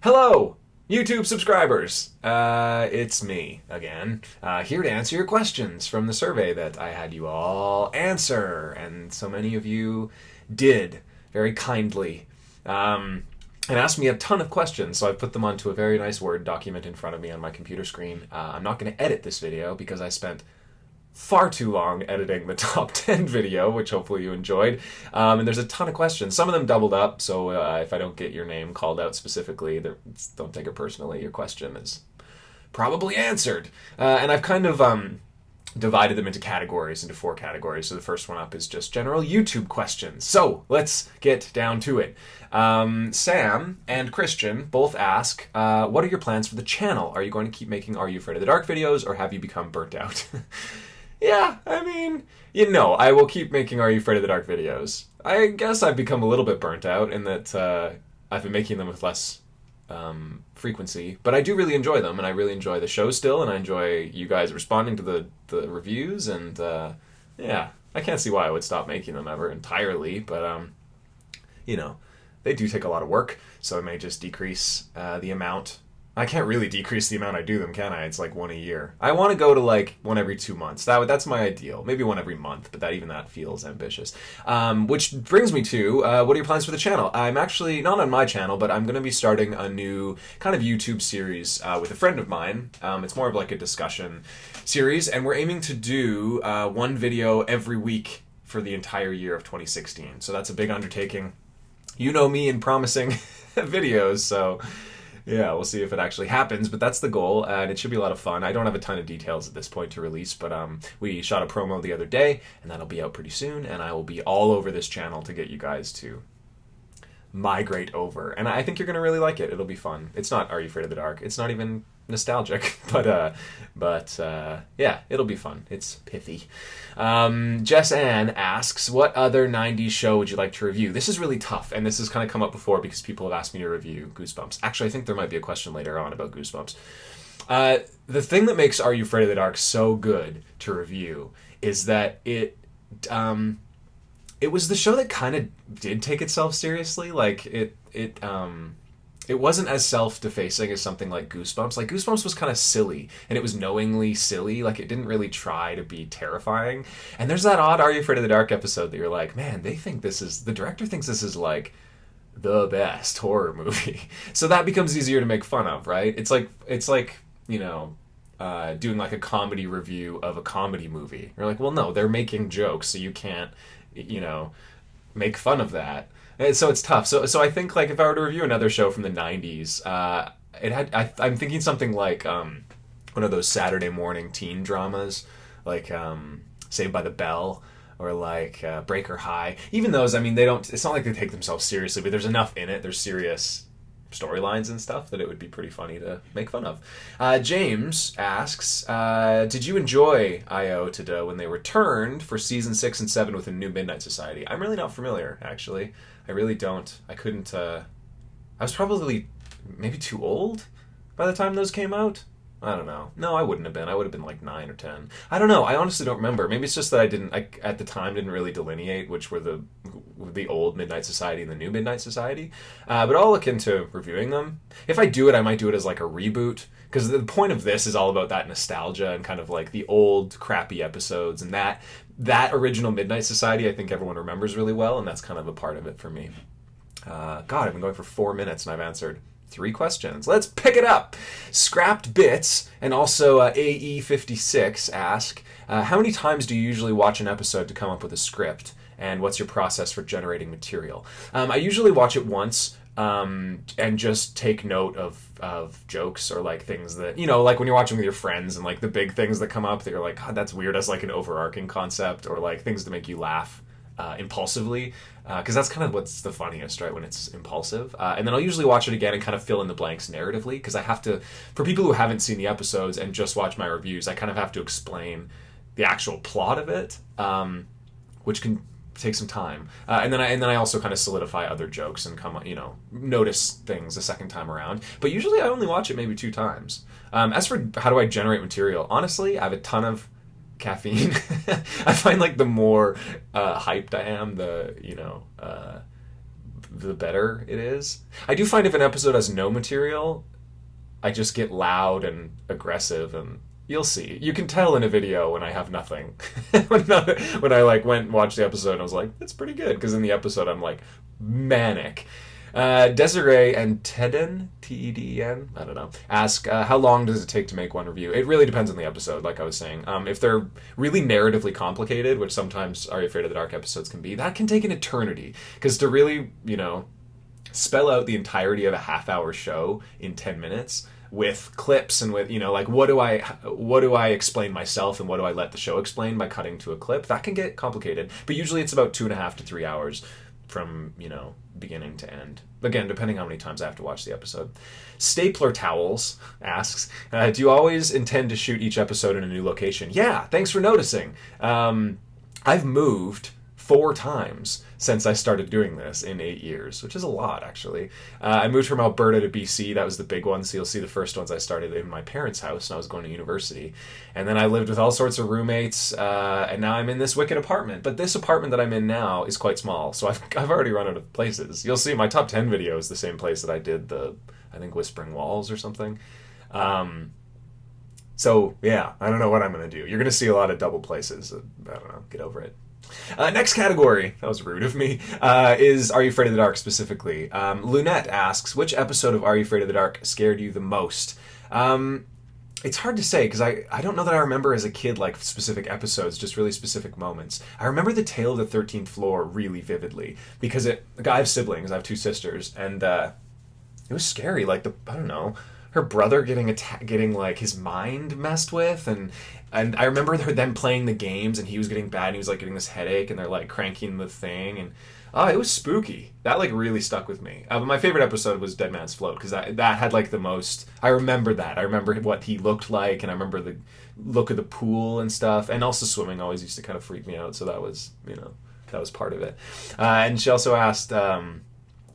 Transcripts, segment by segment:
Hello, YouTube subscribers. It's me again, here to answer your questions from the survey that I had you all answer, and so many of you did very kindly. And asked me a ton of questions, so I put them onto a very nice Word document in front of me on my computer screen. I'm not going to edit this video because I spent far too long editing the top 10 video, which hopefully you enjoyed. And there's a ton of questions. Some of them doubled up, so if I don't get your name called out specifically, don't take it personally. Your question is probably answered. And I've kind of divided them into categories, into 4 categories. So the first one up is just general YouTube questions. So let's get down to it. Sam and Christian both ask, what are your plans for the channel? Are you going to keep making Are You Afraid of the Dark videos, or have you become burnt out? Yeah, I mean, I will keep making Are You Afraid of the Dark videos. I guess I've become a little bit burnt out in that I've been making them with less frequency, but I do really enjoy them, and I really enjoy the show still, and I enjoy you guys responding to the reviews, and yeah, I can't see why I would stop making them ever entirely, but they do take a lot of work, so I may just decrease the amount. I can't really decrease the amount I do them, can I? It's like one a year. I want to go to like one every 2 months. That's my ideal. Maybe one every month, but even that feels ambitious. Which brings me to, what are your plans for the channel? I'm actually, not on my channel, but I'm going to be starting a new kind of YouTube series with a friend of mine. It's more of like a discussion series, and we're aiming to do one video every week for the entire year of 2016. So that's a big undertaking. You know me in promising videos, so yeah, we'll see if it actually happens, but that's the goal, and it should be a lot of fun. I don't have a ton of details at this point to release, but we shot a promo the other day, and that'll be out pretty soon, and I will be all over this channel to get you guys to migrate over. And I think you're going to really like it. It'll be fun. It's not Are You Afraid of the Dark? It's not even nostalgic, but yeah, it'll be fun. It's pithy. Jess Ann asks, what other 90s show would you like to review? This is really tough, and this has kind of come up before because people have asked me to review Goosebumps. Actually, I think there might be a question later on about Goosebumps. The thing that makes Are You Afraid of the Dark so good to review is that it was the show that kind of did take itself seriously. Like, it wasn't as self-defacing as something like Goosebumps. Like, Goosebumps was kind of silly, and it was knowingly silly. Like, it didn't really try to be terrifying. And there's that odd Are You Afraid of the Dark episode that you're like, man, the director thinks this is, like, the best horror movie. So that becomes easier to make fun of, right? It's like doing, like, a comedy review of a comedy movie. You're like, well, no, they're making jokes, so you can't, make fun of that. And so it's tough. So I think, like, if I were to review another show from the 90s, I'm thinking something like one of those Saturday morning teen dramas, like Saved by the Bell, or like Breaker High. Even those, I mean, it's not like they take themselves seriously, but there's enough in it. There's serious storylines and stuff that it would be pretty funny to make fun of. James asks, did you enjoy I.O. today when they returned for season 6 and 7 with a new Midnight Society? I'm really not familiar, actually. I really don't. I couldn't, I was probably maybe too old by the time those came out. I don't know. No, I wouldn't have been. I would have been like 9 or 10. I don't know. I honestly don't remember. Maybe it's just that I at the time didn't really delineate which were the old Midnight Society and the new Midnight Society. But I'll look into reviewing them. If I do it, I might do it as like a reboot, because the point of this is all about that nostalgia and kind of like the old crappy episodes, and that original Midnight Society I think everyone remembers really well, and that's kind of a part of it for me. God, I've been going for 4 minutes and I've answered 3 questions. Let's pick it up. Scrapped Bits and also AE56 ask, how many times do you usually watch an episode to come up with a script? And what's your process for generating material? I usually watch it once and just take note of jokes or like things that, like when you're watching with your friends and like the big things that come up that you're like, God, that's weird, as like an overarching concept, or like things to make you laugh impulsively, because that's kind of what's the funniest, right, when it's impulsive. And then I'll usually watch it again and kind of fill in the blanks narratively, because I have to, for people who haven't seen the episodes and just watch my reviews, I kind of have to explain the actual plot of it, which can take some time. And then I also kind of solidify other jokes and notice things a second time around. But usually I only watch it maybe 2 times. As for how do I generate material, honestly, I have a ton of caffeine. I find like the more hyped I am, the the better it is. I do find if an episode has no material, I just get loud and aggressive, and you'll see. You can tell in a video when I have nothing. When I like went and watched the episode, and I was like, "That's pretty good," because in the episode I'm like manic. Desiree and Teden, Teden, I don't know, ask, how long does it take to make one review? It really depends on the episode, like I was saying. If they're really narratively complicated, which sometimes Are You Afraid of the Dark episodes can be, that can take an eternity. Because to really, spell out the entirety of a half-hour show in 10 minutes with clips and with, like, what do I explain myself and what do I let the show explain by cutting to a clip, that can get complicated. But usually it's about 2.5 to 3 hours from, beginning to end. Again, depending on how many times I have to watch the episode. Stapler Towels asks, do you always intend to shoot each episode in a new location? Yeah, thanks for noticing. I've moved 4 times since I started doing this in 8 years, which is a lot, actually. I moved from Alberta to BC. That was the big one. So you'll see the first ones I started in my parents' house when I was going to university. And then I lived with all sorts of roommates, and now I'm in this wicked apartment. But this apartment that I'm in now is quite small, so I've already run out of places. You'll see my top 10 video is the same place that I did I think Whispering Walls or something. So, yeah, I don't know what I'm going to do. You're going to see a lot of double places. I don't know. Get over it. Next category, that was rude of me, is Are You Afraid of the Dark specifically. Lunette asks, which episode of Are You Afraid of the Dark scared you the most? It's hard to say, because I don't know that I remember as a kid, like, specific episodes, just really specific moments. I remember the Tale of the 13th Floor really vividly, because I have siblings, I have 2 sisters, and it was scary, like, I don't know, her brother getting like his mind messed with, and I remember them playing the games, and he was getting bad, and he was like getting this headache, and they're like cranking the thing, and it was spooky. That like really stuck with me. But my favorite episode was Dead Man's Float, because that had like the most. I remember that. I remember what he looked like, and I remember the look of the pool and stuff, and also swimming always used to kind of freak me out. So that was that was part of it. And she also asked,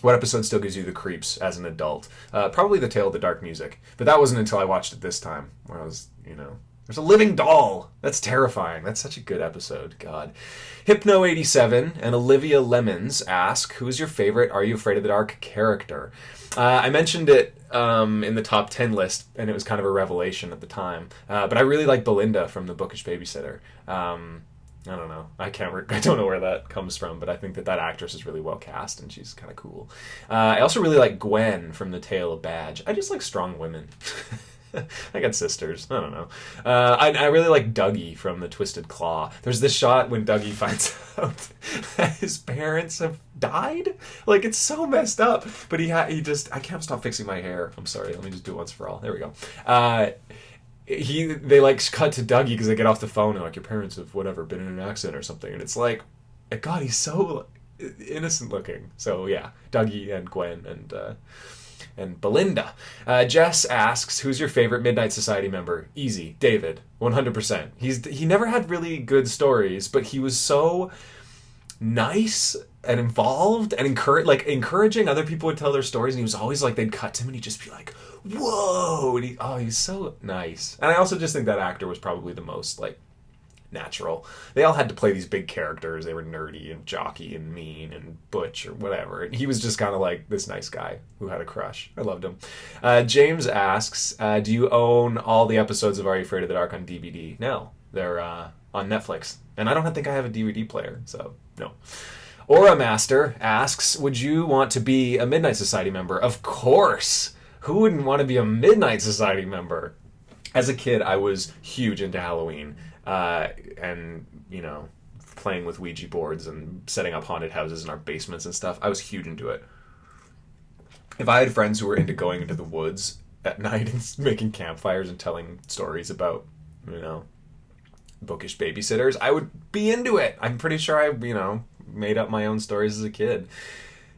what episode still gives you the creeps as an adult? Probably The Tale of the Dark Music. But that wasn't until I watched it this time, where I was, there's a living doll! That's terrifying. That's such a good episode. God. Hypno87 and Olivia Lemons ask, who is your favorite Are You Afraid of the Dark character? I mentioned it in the top 10 list, and it was kind of a revelation at the time. But I really like Belinda from The Bookish Babysitter. I don't know. I don't know where that comes from, but I think that actress is really well cast, and she's kind of cool. I also really like Gwen from The Tale of Badge. I just like strong women. I got sisters. I don't know. I really like Dougie from The Twisted Claw. There's this shot when Dougie finds out that his parents have died. Like, it's so messed up. But he just... I can't stop fixing my hair. I'm sorry. Let me just do it once for all. There we go. They like cut to Dougie because they get off the phone and like, your parents have whatever been in an accident or something, and it's like, God, he's so innocent looking. So yeah, Dougie and Gwen and Belinda. Jess asks, who's your favorite Midnight Society member? Easy, David, 100%. He never had really good stories, but he was so nice and involved and encouraging. Other people would tell their stories, and he was always like, they'd cut to him and he'd just be like, whoa, and he's so nice. And I also just think that actor was probably the most like natural. They all had to play these big characters. They were nerdy and jockey and mean and butch or whatever, and he was just kind of like this nice guy who had a crush. I loved him. James asks, do you own all the episodes of Are You Afraid of the Dark on DVD? No, they're on Netflix, and I don't think I have a DVD player, so no. Aura Master asks, would you want to be a Midnight Society member? Of course. Who wouldn't want to be a Midnight Society member? As a kid, I was huge into Halloween, and, playing with Ouija boards and setting up haunted houses in our basements and stuff. I was huge into it. If I had friends who were into going into the woods at night and making campfires and telling stories about, bookish babysitters, I would be into it. I'm pretty sure I, made up my own stories as a kid.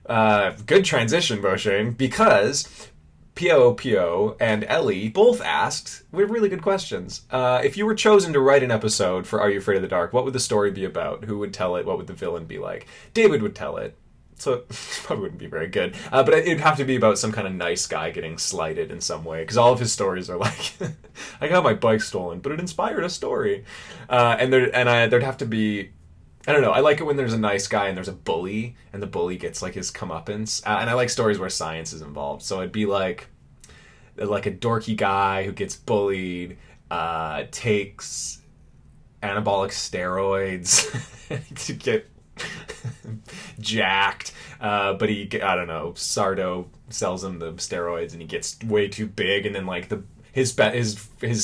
Good transition, Boshane, because P.O.P.O. and Ellie both asked really good questions. If you were chosen to write an episode for Are You Afraid of the Dark, what would the story be about? Who would tell it? What would the villain be like? David would tell it. So it probably wouldn't be very good. But it'd have to be about some kind of nice guy getting slighted in some way, because all of his stories are like, I got my bike stolen, but it inspired a story. And there'd have to be I don't know. I like it when there's a nice guy and there's a bully, and the bully gets like his comeuppance. And I like stories where science is involved. So it'd be like a dorky guy who gets bullied, takes anabolic steroids to get jacked, but I don't know, Sardo sells him the steroids and he gets way too big, and then like his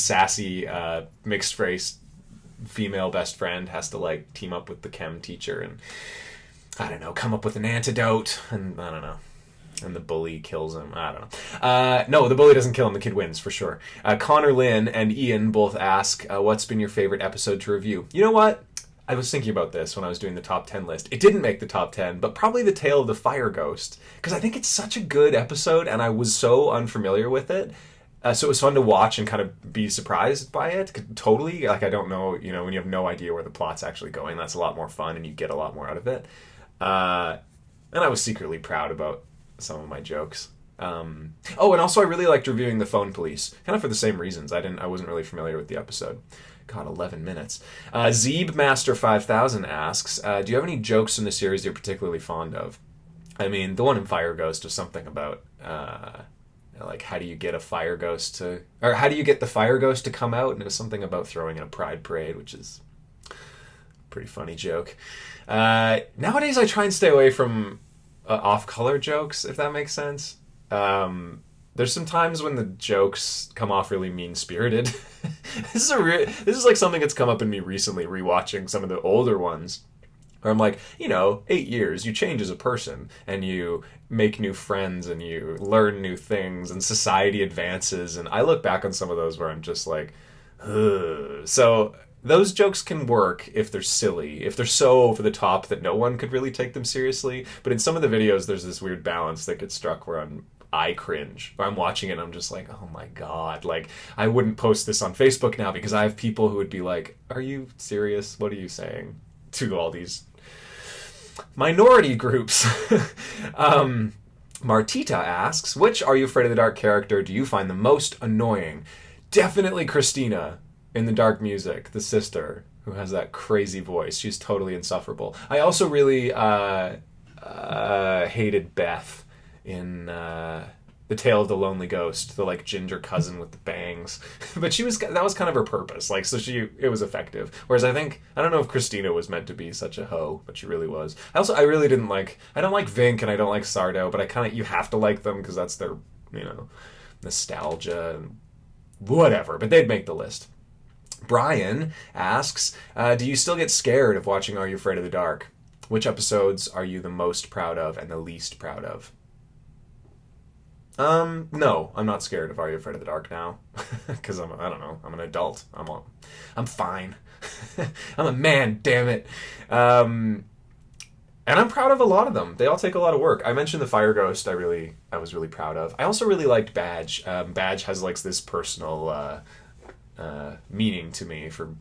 sassy mixed race female best friend has to like team up with the chem teacher and I don't know, come up with an antidote, and I don't know. And the bully kills him. I don't know. No, the bully doesn't kill him. The kid wins, for sure. Connor Lynn and Ian both ask, what's been your favorite episode to review? You know what? I was thinking about this when I was doing the top 10 list. It didn't make the top 10, but probably The Tale of the Fire Ghost. Because I think it's such a good episode, and I was so unfamiliar with it. So it was fun to watch and kind of be surprised by it. Totally. Like, I don't know, when you have no idea where the plot's actually going, that's a lot more fun, and you get a lot more out of it. And I was secretly proud about some of my jokes. And also I really liked reviewing The Phone Police, kind of for the same reasons. I wasn't really familiar with the episode. God, 11 minutes. Zeeb Master 5000 asks, do you have any jokes in the series you're particularly fond of? I mean, the one in Fire Ghost was something about like how do you get the Fire Ghost to come out, and it was something about throwing in a pride parade, which is a pretty funny joke. Nowadays I try and stay away from off-color jokes, if that makes sense. There's some times when the jokes come off really mean-spirited. This is like something that's come up in me recently, rewatching some of the older ones, where I'm like, 8 years, you change as a person, and you make new friends, and you learn new things, and society advances, and I look back on some of those where I'm just like, ugh. So those jokes can work if they're silly, if they're so over the top that no one could really take them seriously. But in some of the videos, there's this weird balance that gets struck where I cringe. Where I'm watching it and I'm just like, oh my God. Like, I wouldn't post this on Facebook now because I have people who would be like, are you serious? What are you saying? To all these minority groups. Martita asks, which Are You Afraid of the Dark character do you find the most annoying? Definitely Christina. In the Dark Music, the sister who has that crazy voice. She's totally insufferable. I also really hated Beth in The Tale of the Lonely Ghost, the like ginger cousin with the bangs. But that was kind of her purpose. Like, so it was effective. Whereas I don't know if Christina was meant to be such a hoe, but she really was. I really didn't like, I don't like Vink and I don't like Sardo, but you have to like them because that's their, nostalgia and whatever. But they'd make the list. Brian asks, do you still get scared of watching Are You Afraid of the Dark? Which episodes are you the most proud of and the least proud of? No, I'm not scared of Are You Afraid of the Dark now. Because I'm an adult. I'm fine. I'm a man, damn it. And I'm proud of a lot of them. They all take a lot of work. I mentioned the Fire Ghost I was really proud of. I also really liked Badge. Badge has like this personal meaning to me for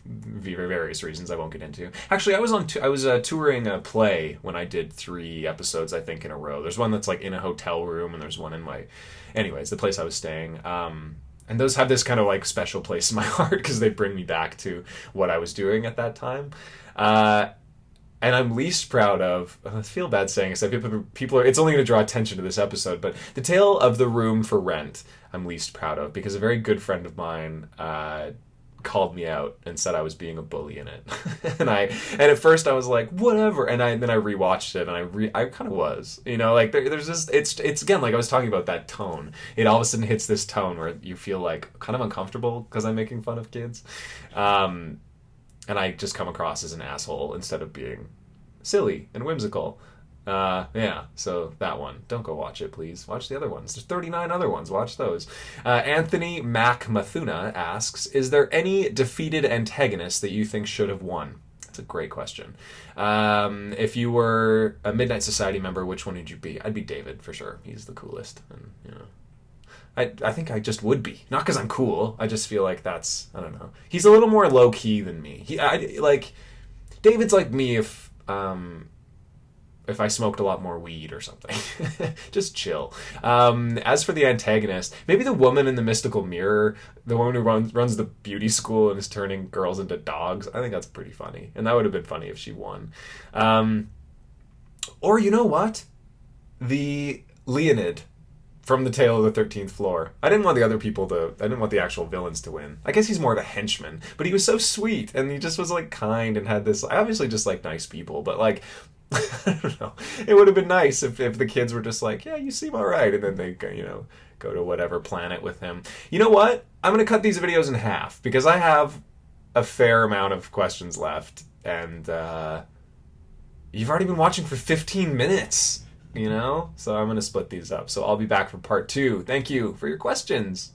various reasons I won't get into. Actually, I was touring a play when I did 3 episodes, I think, in a row. There's one that's like in a hotel room, and there's one in the place I was staying. And those have this kind of like special place in my heart because they bring me back to what I was doing at that time. And I'm least proud of, I feel bad saying this, people are, it's only going to draw attention to this episode, but The Tale of the Room for Rent, I'm least proud of, because a very good friend of mine called me out and said I was being a bully in it. and at first I was like, whatever, and then I rewatched it, and I kind of was, like there's this, it's again, like I was talking about that tone. It all of a sudden hits this tone where you feel like kind of uncomfortable because I'm making fun of kids. And I just come across as an asshole instead of being silly and whimsical. So that one. Don't go watch it, please. Watch the other ones. There's 39 other ones. Watch those. Anthony Mac Mathuna asks, is there any defeated antagonist that you think should have won? That's a great question. If you were a Midnight Society member, which one would you be? I'd be David, for sure. He's the coolest. And, I think I just would be. Not because I'm cool. I just feel like that's, I don't know. He's a little more low-key than me. David's like me if if I smoked a lot more weed or something. Just chill. As for the antagonist, maybe the woman in the mystical mirror, the woman who runs the beauty school and is turning girls into dogs. I think that's pretty funny. And that would have been funny if she won. Or you know what? The Leonid from The Tale of the 13th Floor. I didn't want the actual villains to win. I guess he's more of a henchman, but he was so sweet and he just was like kind and had this, I obviously just like nice people, but like, I don't know. It would have been nice if the kids were just like, yeah, you seem all right. And then they, go to whatever planet with him. You know what? I'm going to cut these videos in half because I have a fair amount of questions left. And you've already been watching for 15 minutes. So I'm going to split these up. So I'll be back for part 2. Thank you for your questions.